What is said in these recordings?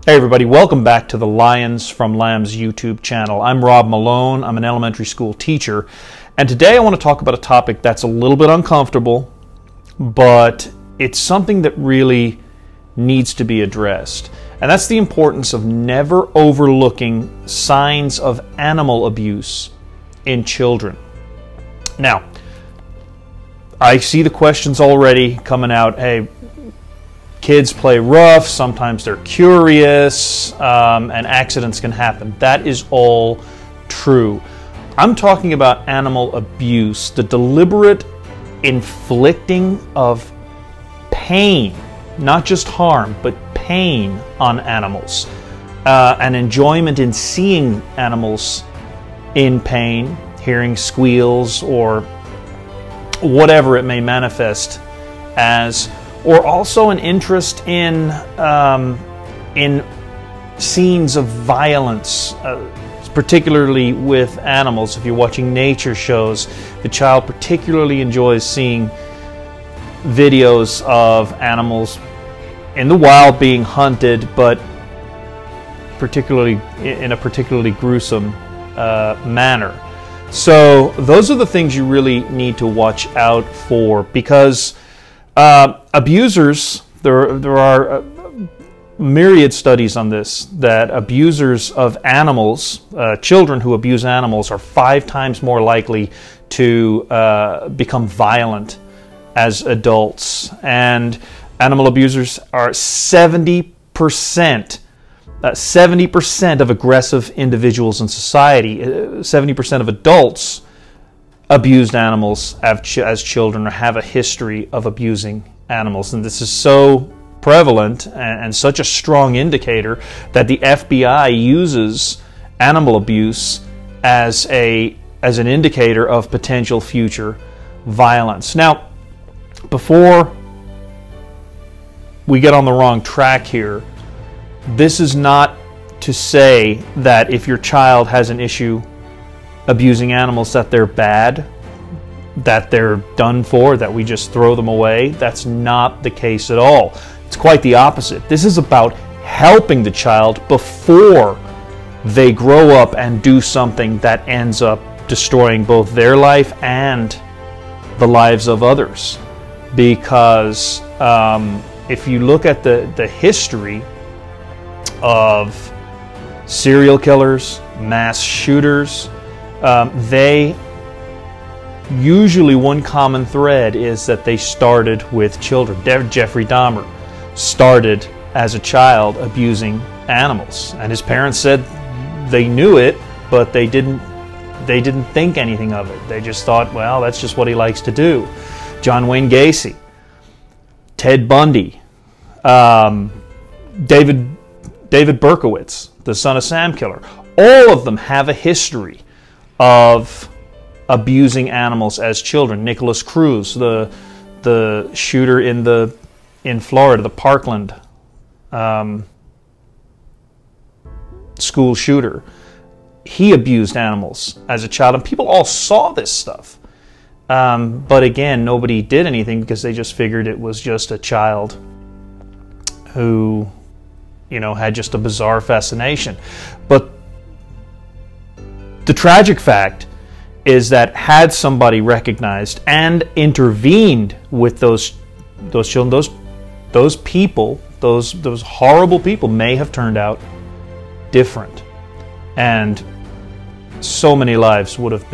Hey everybody, welcome back to the Lions from Lambs YouTube channel. I'm Rob Malone, I'm an elementary school teacher, and today I want to talk about a topic that's a little bit uncomfortable, but it's something that really needs to be addressed. And that's the importance of never overlooking signs of animal abuse in children. Now, I see the questions already coming out, hey, kids play rough, sometimes they're curious, and accidents can happen. That is all true. I'm talking about animal abuse, the deliberate inflicting of pain, not just harm, but pain on animals, and enjoyment in seeing animals in pain, hearing squeals, or whatever it may manifest as, or also an interest in scenes of violence, particularly with animals. If you're watching nature shows, the child particularly enjoys seeing videos of animals in the wild being hunted, but particularly in a particularly gruesome manner. So those are the things you really need to watch out for, because abusers, there are myriad studies on this, that abusers of animals, children who abuse animals, are 5 times more likely to become violent as adults. And animal abusers are 70% of aggressive individuals in society, 70% of adults abused animals as children or have a history of abusing animals. And this is so prevalent and such a strong indicator that the FBI uses animal abuse as an indicator of potential future violence. Now, before we get on the wrong track here, this is not to say that if your child has an issue abusing animals that they're bad, that they're done for, that we just throw them away. That's not the case at all. It's quite the opposite. This is about helping the child before they grow up and do something that ends up destroying both their life and the lives of others. Because if you look at the history of serial killers, mass shooters, they usually, one common thread is that they started with children. Jeffrey Dahmer started as a child abusing animals, and his parents said they knew it, but they didn't think anything of it. They just thought, well, that's just what he likes to do. John Wayne Gacy, Ted Bundy, David Berkowitz, the Son of Sam killer, all of them have a history of abusing animals as children. Nicholas Cruz, the shooter in Florida, the Parkland school shooter, he abused animals as a child, and people all saw this stuff. But again, nobody did anything because they just figured it was just a child who, had just a bizarre fascination. But the tragic fact is that had somebody recognized and intervened with those children, those people, those horrible people may have turned out different, and so many lives would have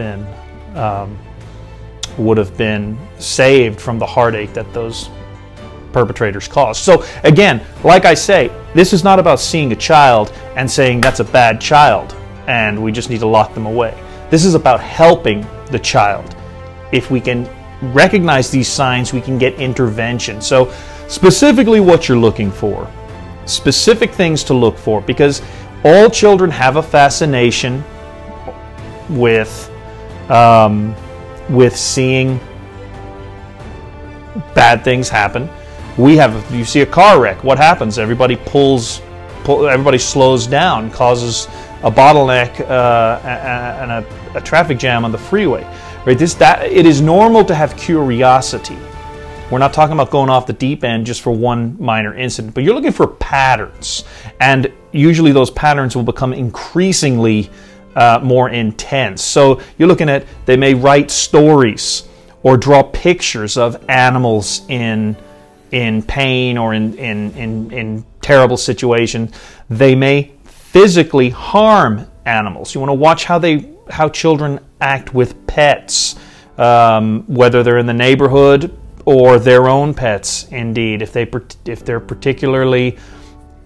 been saved from the heartache that those perpetrators caused. So again, like I say, this is not about seeing a child and saying that's a bad child and we just need to lock them away. This is about helping the child. If we can recognize these signs, we can get intervention. So specifically what you're looking for, specific things to look for, because all children have a fascination with seeing bad things happen. You see a car wreck, what happens? Everybody slows down, causes a bottleneck and a traffic jam on the freeway. Right? It is normal to have curiosity. We're not talking about going off the deep end just for one minor incident, but you're looking for patterns. And usually those patterns will become increasingly more intense. So you're looking at, they may write stories or draw pictures of animals in pain or in terrible situations. They may physically harm animals. You want to watch how children act with pets, whether they're in the neighborhood or their own pets. Indeed, if they're particularly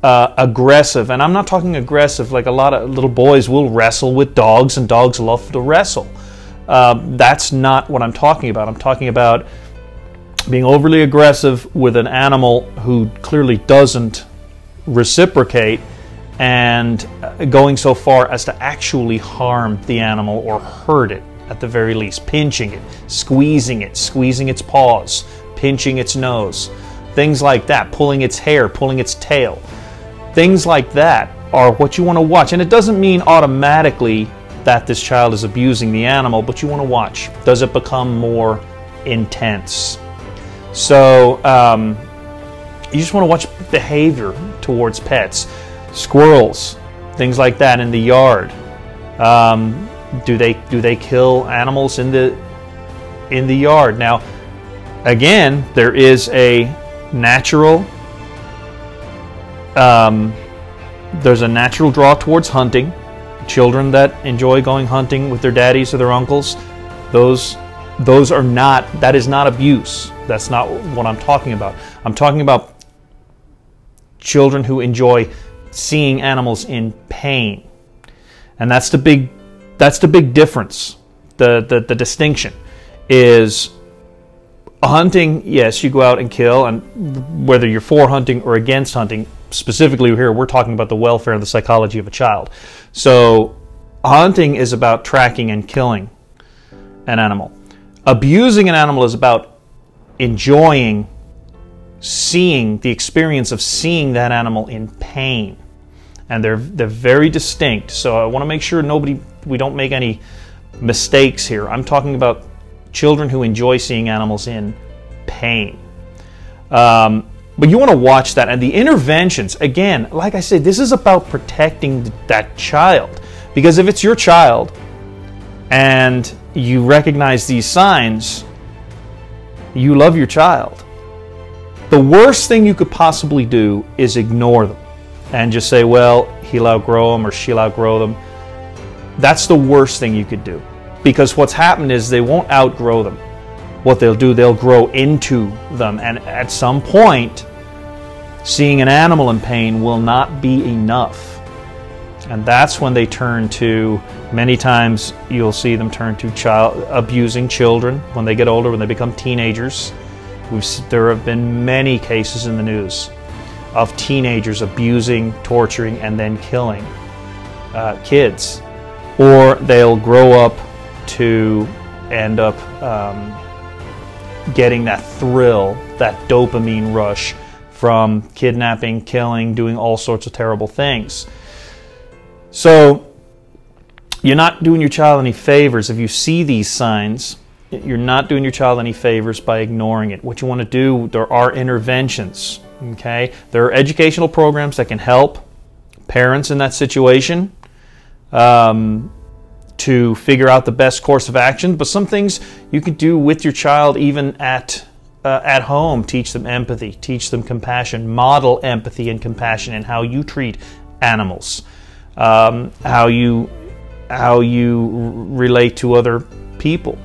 aggressive, and I'm not talking aggressive like a lot of little boys will wrestle with dogs, and dogs love to wrestle. That's not what I'm talking about. I'm talking about being overly aggressive with an animal who clearly doesn't reciprocate, and going so far as to actually harm the animal or hurt it at the very least, pinching it, squeezing its paws, pinching its nose, things like that, pulling its hair, pulling its tail. Things like that are what you want to watch. And it doesn't mean automatically that this child is abusing the animal, but you want to watch. Does it become more intense? So you just want to watch behavior towards pets. Squirrels, things like that in the yard. Do they kill animals in the yard? Now, again, there is a natural there's a natural draw towards hunting. Children that enjoy going hunting with their daddies or their uncles, that is not abuse. That's not what I'm talking about. I'm talking about children who enjoy seeing animals in pain. And that's the big difference. The distinction is hunting, yes, you go out and kill, and whether you're for hunting or against hunting, specifically here we're talking about the welfare and the psychology of a child. So hunting is about tracking and killing an animal. Abusing an animal is about enjoying seeing the experience of seeing that animal in pain. And they're very distinct. So I want to make sure we don't make any mistakes here. I'm talking about children who enjoy seeing animals in pain. But you want to watch that. And the interventions, again, like I said, this is about protecting that child. Because if it's your child and you recognize these signs, you love your child. The worst thing you could possibly do is ignore them and just say, well, he'll outgrow them or she'll outgrow them. That's the worst thing you could do. Because what's happened is they won't outgrow them. What they'll do, they'll grow into them. And at some point, seeing an animal in pain will not be enough. And that's when they turn to, many times you'll see them turn to abusing children when they get older, when they become teenagers. There have been many cases in the news of teenagers abusing, torturing, and then killing kids. Or they'll grow up to end up getting that thrill, that dopamine rush from kidnapping, killing, doing all sorts of terrible things. So you're not doing your child any favors if you see these signs. You're not doing your child any favors by ignoring it. What you want to do, there are interventions. Okay, there are educational programs that can help parents in that situation to figure out the best course of action. But some things you could do with your child even at home. Teach them empathy, teach them compassion, model empathy and compassion in how you treat animals, how you relate to other people.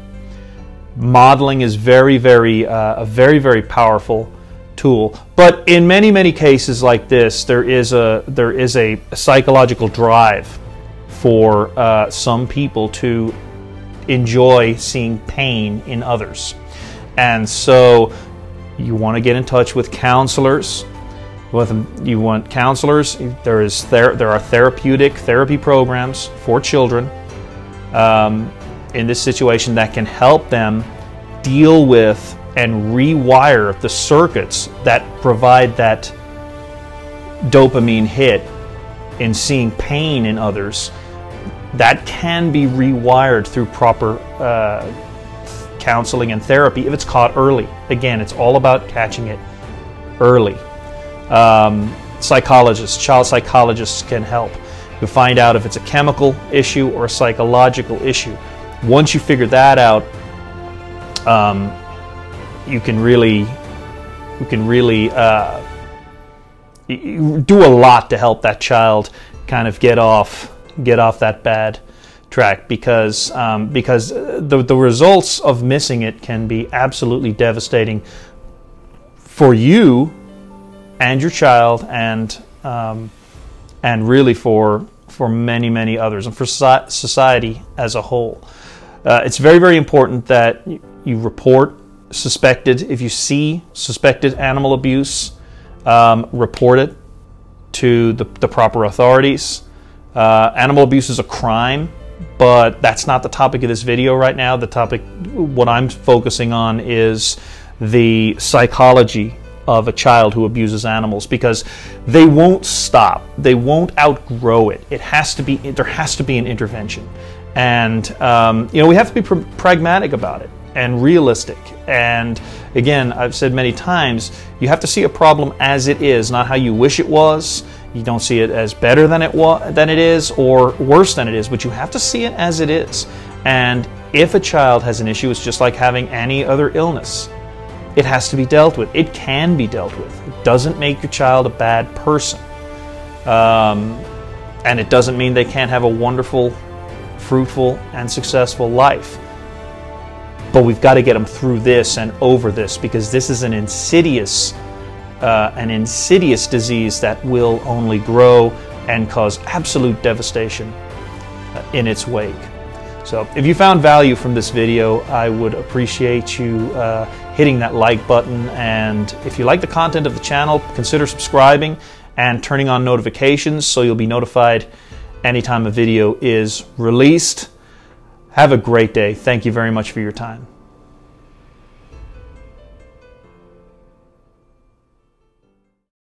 Modeling is a very, very powerful tool. But in many cases like this, there is a psychological drive for some people to enjoy seeing pain in others. And so you want to get in touch with counselors. You want counselors. There are therapy programs for children in this situation that can help them deal with and rewire the circuits that provide that dopamine hit in seeing pain in others. That can be rewired through proper counseling and therapy if it's caught early. Again, it's all about catching it early. psychologists, child psychologists can help. You'll find out if it's a chemical issue or a psychological issue. Once you figure that out, you can really do a lot to help that child kind of get off that bad track, because the results of missing it can be absolutely devastating for you and your child, and really for many others, and for society as a whole. It's very, very important that you report if you see suspected animal abuse, report it to the proper authorities. Animal abuse is a crime, but that's not the topic of this video right now. What I'm focusing on is the psychology of a child who abuses animals, because they won't stop. They won't outgrow it. There has to be an intervention. And we have to be pragmatic about it and realistic. And again, I've said many times, you have to see a problem as it is, not how you wish it was. You don't see it as better than it is, or worse than it is, but you have to see it as it is. And if a child has an issue, it's just like having any other illness. It has to be dealt with. It can be dealt with. It doesn't make your child a bad person. And it doesn't mean they can't have a wonderful, fruitful, and successful life. But we've got to get them through this and over this, because this is an insidious disease that will only grow and cause absolute devastation in its wake. So if you found value from this video, I would appreciate you hitting that like button, and if you like the content of the channel, consider subscribing and turning on notifications so you'll be notified anytime a video is released. Have a great day. Thank you very much for your time.